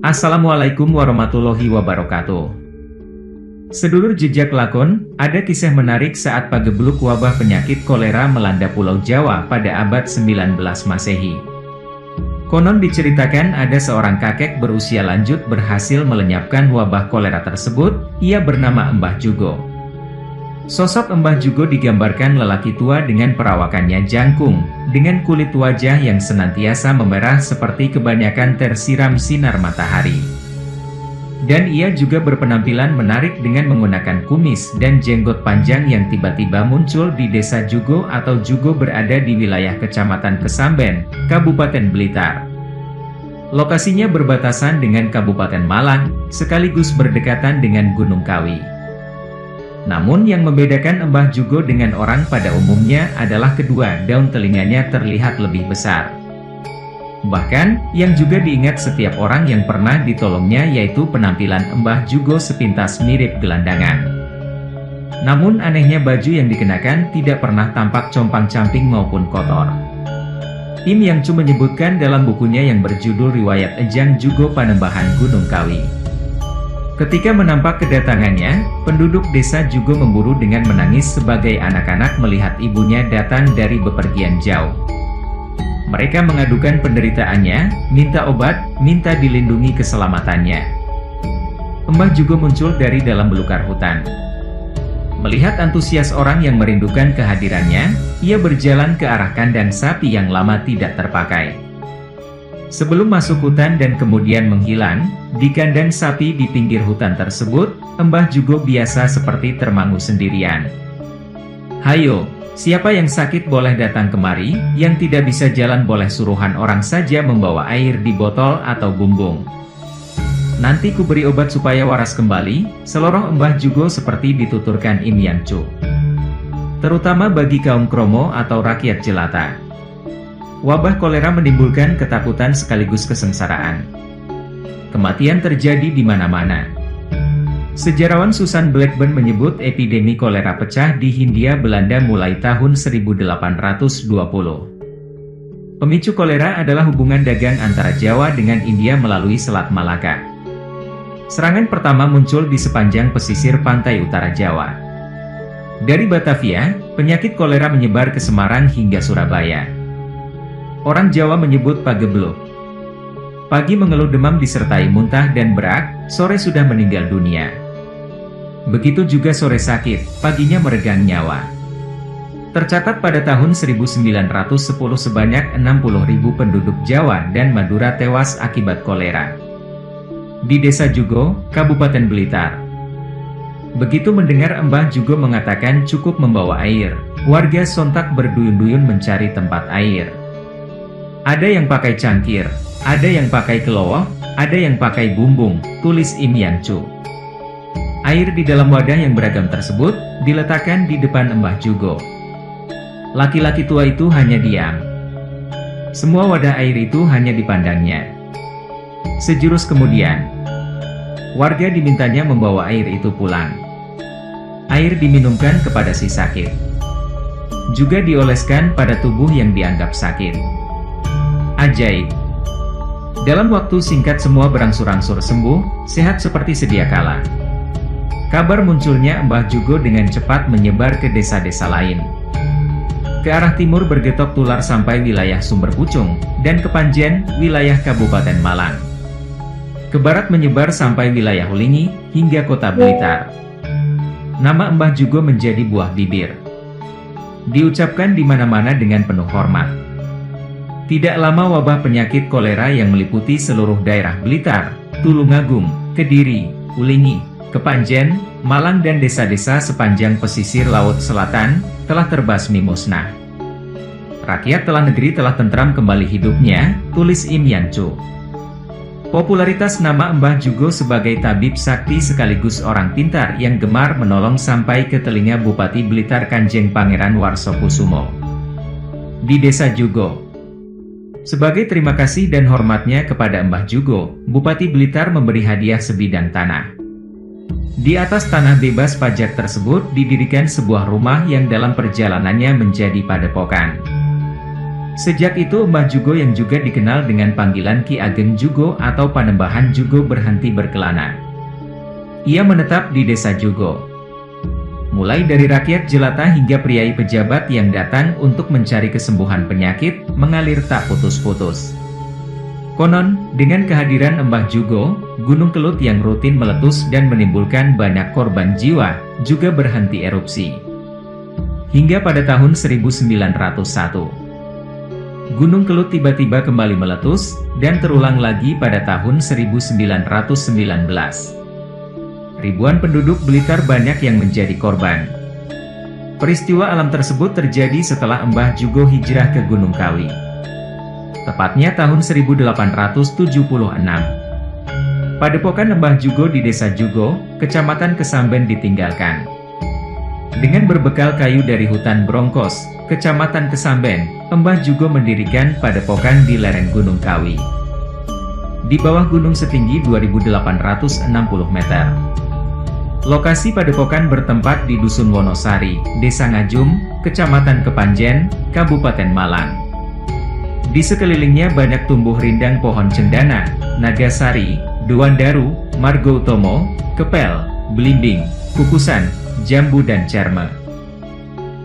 Assalamualaikum warahmatullahi wabarakatuh. Sedulur jejak lakon, ada kisah menarik saat pagebluk wabah penyakit kolera melanda Pulau Jawa pada abad 19 Masehi. Konon diceritakan ada seorang kakek berusia lanjut berhasil melenyapkan wabah kolera tersebut, ia bernama Mbah Jugo. Sosok Mbah Jugo digambarkan lelaki tua dengan perawakannya jangkung, dengan kulit wajah yang senantiasa memerah seperti kebanyakan tersiram sinar matahari. Dan ia juga berpenampilan menarik dengan menggunakan kumis dan jenggot panjang yang tiba-tiba muncul di desa Jugo atau Jugo berada di wilayah Kecamatan Kesamben, Kabupaten Blitar. Lokasinya berbatasan dengan Kabupaten Malang, sekaligus berdekatan dengan Gunung Kawi. Namun yang membedakan Mbah Jugo dengan orang pada umumnya adalah kedua daun telinganya terlihat lebih besar. Bahkan, yang juga diingat setiap orang yang pernah ditolongnya yaitu penampilan Mbah Jugo sepintas mirip gelandangan. Namun anehnya baju yang dikenakan tidak pernah tampak compang-camping maupun kotor. Im Yang Chu menyebutkan dalam bukunya yang berjudul Riwayat Ejang Jugo Panembahan Gunung Kawi. Ketika menampak kedatangannya, penduduk desa Jugo memburu dengan menangis sebagai anak-anak melihat ibunya datang dari bepergian jauh. Mereka mengadukan penderitaannya, minta obat, minta dilindungi keselamatannya. Mbah Jugo muncul dari dalam belukar hutan. Melihat antusias orang yang merindukan kehadirannya, ia berjalan ke arah kandang sapi yang lama tidak terpakai. Sebelum masuk hutan dan kemudian menghilang, di kandang sapi di pinggir hutan tersebut, Mbah Jugo biasa seperti termangu sendirian. "Hayo, siapa yang sakit boleh datang kemari, yang tidak bisa jalan boleh suruhan orang saja membawa air di botol atau bumbung. Nanti ku beri obat supaya waras kembali," seloroh Mbah Jugo seperti dituturkan Im Yang Chu. Terutama bagi kaum kromo atau rakyat jelata. Wabah kolera menimbulkan ketakutan sekaligus kesengsaraan. Kematian terjadi di mana-mana. Sejarawan Susan Blackburn menyebut epidemi kolera pecah di Hindia Belanda mulai tahun 1820. Pemicu kolera adalah hubungan dagang antara Jawa dengan India melalui Selat Malaka. Serangan pertama muncul di sepanjang pesisir pantai utara Jawa. Dari Batavia, penyakit kolera menyebar ke Semarang hingga Surabaya. Orang Jawa menyebut pagebluk. Pagi mengeluh demam disertai muntah dan berak, sore sudah meninggal dunia. Begitu juga sore sakit, paginya meregang nyawa. Tercatat pada tahun 1910 sebanyak 60.000 penduduk Jawa dan Madura tewas akibat kolera. Di desa Jugo, Kabupaten Blitar. Begitu mendengar Mbah Jugo mengatakan cukup membawa air, warga sontak berduyun-duyun mencari tempat air. Ada yang pakai cangkir, ada yang pakai kelowoh, ada yang pakai bumbung, tulis Im Yang Chu. Air di dalam wadah yang beragam tersebut, diletakkan di depan Mbah Jugo. Laki-laki tua itu hanya diam. Semua wadah air itu hanya dipandangnya. Sejurus kemudian, warga dimintanya membawa air itu pulang. Air diminumkan kepada si sakit. Juga dioleskan pada tubuh yang dianggap sakit. Ajaib. Dalam waktu singkat semua berangsur-angsur sembuh, sehat seperti sedia kala. Kabar munculnya Mbah Jugo dengan cepat menyebar ke desa-desa lain. Ke arah timur bergetok tular sampai wilayah Sumber Pucung, dan ke Panjen, wilayah Kabupaten Malang. Ke barat menyebar sampai wilayah Hulingi, hingga kota Blitar. Nama Mbah Jugo menjadi buah bibir. Diucapkan di mana-mana dengan penuh hormat. Tidak lama wabah penyakit kolera yang meliputi seluruh daerah Blitar, Tulungagung, Kediri, Ulingi, Kepanjen, Malang dan desa-desa sepanjang pesisir Laut Selatan, telah terbasmi musnah. Rakyat telah negeri telah tentram kembali hidupnya, tulis Im Yang Chu. Popularitas nama Mbah Jugo sebagai tabib sakti sekaligus orang pintar yang gemar menolong sampai ke telinga Bupati Blitar Kanjeng Pangeran Warsokusumo. Di desa Jugo. Sebagai terima kasih dan hormatnya kepada Mbah Jugo, Bupati Blitar memberi hadiah sebidang tanah. Di atas tanah bebas pajak tersebut didirikan sebuah rumah yang dalam perjalanannya menjadi padepokan. Sejak itu Mbah Jugo yang juga dikenal dengan panggilan Ki Ageng Jugo atau Panembahan Jugo berhenti berkelana. Ia menetap di desa Jugo. Mulai dari rakyat jelata hingga priai pejabat yang datang untuk mencari kesembuhan penyakit, mengalir tak putus-putus. Konon, dengan kehadiran Mbah Jugo, Gunung Kelut yang rutin meletus dan menimbulkan banyak korban jiwa, juga berhenti erupsi. Hingga pada tahun 1901. Gunung Kelut tiba-tiba kembali meletus, dan terulang lagi pada tahun 1919. Ribuan penduduk Blitar banyak yang menjadi korban. Peristiwa alam tersebut terjadi setelah Mbah Jugo hijrah ke Gunung Kawi. Tepatnya tahun 1876. Padepokan Mbah Jugo di desa Jugo, Kecamatan Kesamben ditinggalkan. Dengan berbekal kayu dari hutan Brongkos, Kecamatan Kesamben, Mbah Jugo mendirikan padepokan di lereng Gunung Kawi. Di bawah gunung setinggi 2.860 meter. Lokasi padepokan bertempat di Dusun Wonosari, Desa Ngajum, Kecamatan Kepanjen, Kabupaten Malang. Di sekelilingnya banyak tumbuh rindang pohon cendana, nagasari, dewandaru, margoutomo, kepel, belimbing, kukusan, jambu dan cerme.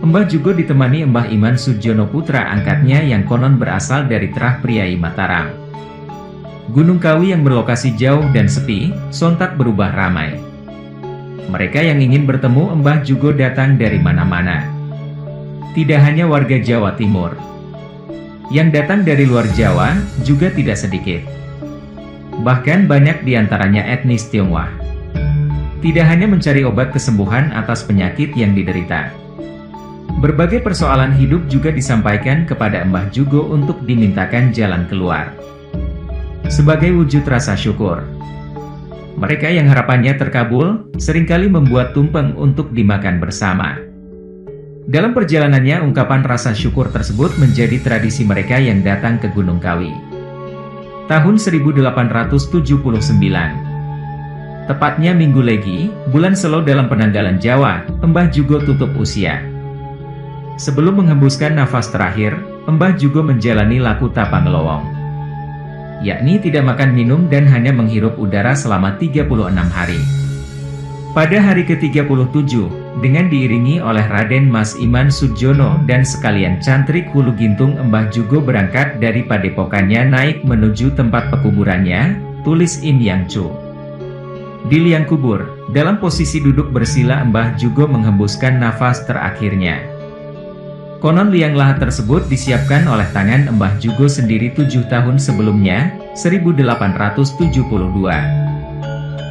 Mbah Jugo ditemani Mbah Iman Sudjono putra angkatnya yang konon berasal dari Terah Priai Mataram. Gunung Kawi yang berlokasi jauh dan sepi, sontak berubah ramai. Mereka yang ingin bertemu Mbah Jugo datang dari mana-mana. Tidak hanya warga Jawa Timur. Yang datang dari luar Jawa, juga tidak sedikit. Bahkan banyak diantaranya etnis Tionghoa. Tidak hanya mencari obat kesembuhan atas penyakit yang diderita. Berbagai persoalan hidup juga disampaikan kepada Mbah Jugo untuk dimintakan jalan keluar. Sebagai wujud rasa syukur. Mereka yang harapannya terkabul, seringkali membuat tumpeng untuk dimakan bersama. Dalam perjalanannya ungkapan rasa syukur tersebut menjadi tradisi mereka yang datang ke Gunung Kawi. Tahun 1879. Tepatnya Minggu Legi, bulan Selo dalam penanggalan Jawa, Mbah Jugo tutup usia. Sebelum menghembuskan nafas terakhir, Mbah Jugo menjalani laku tapangelowong. Yakni tidak makan minum dan hanya menghirup udara selama 36 hari. Pada hari ke-37, dengan diiringi oleh Raden Mas Iman Sudjono dan sekalian cantrik Hulu Gintung, Mbah Jugo berangkat dari padepokannya naik menuju tempat pekuburannya, tulis Im Yang Chu. Di liang kubur, dalam posisi duduk bersila Mbah Jugo menghembuskan nafas terakhirnya. Konon liang lahat tersebut disiapkan oleh tangan Mbah Jugo sendiri 7 tahun sebelumnya, 1872.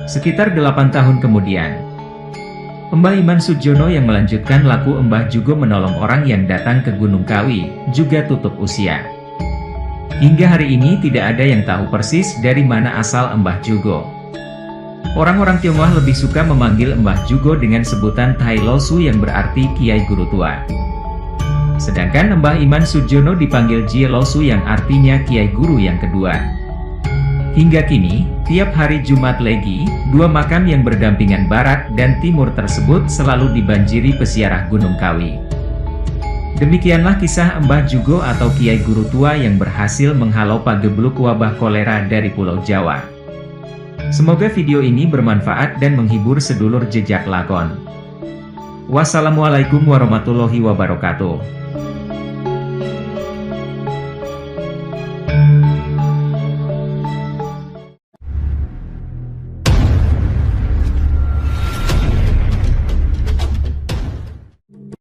Sekitar 8 tahun kemudian, Mbah Iman Sudjono yang melanjutkan laku Mbah Jugo menolong orang yang datang ke Gunung Kawi, juga tutup usia. Hingga hari ini tidak ada yang tahu persis dari mana asal Mbah Jugo. Orang-orang Tionghoa lebih suka memanggil Mbah Jugo dengan sebutan Tai Losu yang berarti Kiai Guru Tua. Sedangkan Mbah Iman Sudjono dipanggil Jie Losu yang artinya Kiai Guru yang kedua. Hingga kini, tiap hari Jumat Legi, dua makam yang berdampingan barat dan timur tersebut selalu dibanjiri peziarah Gunung Kawi. Demikianlah kisah Mbah Jugo atau Kiai Guru Tua yang berhasil menghalau pagebluk wabah kolera dari Pulau Jawa. Semoga video ini bermanfaat dan menghibur sedulur jejak lakon. Wassalamualaikum warahmatullahi wabarakatuh.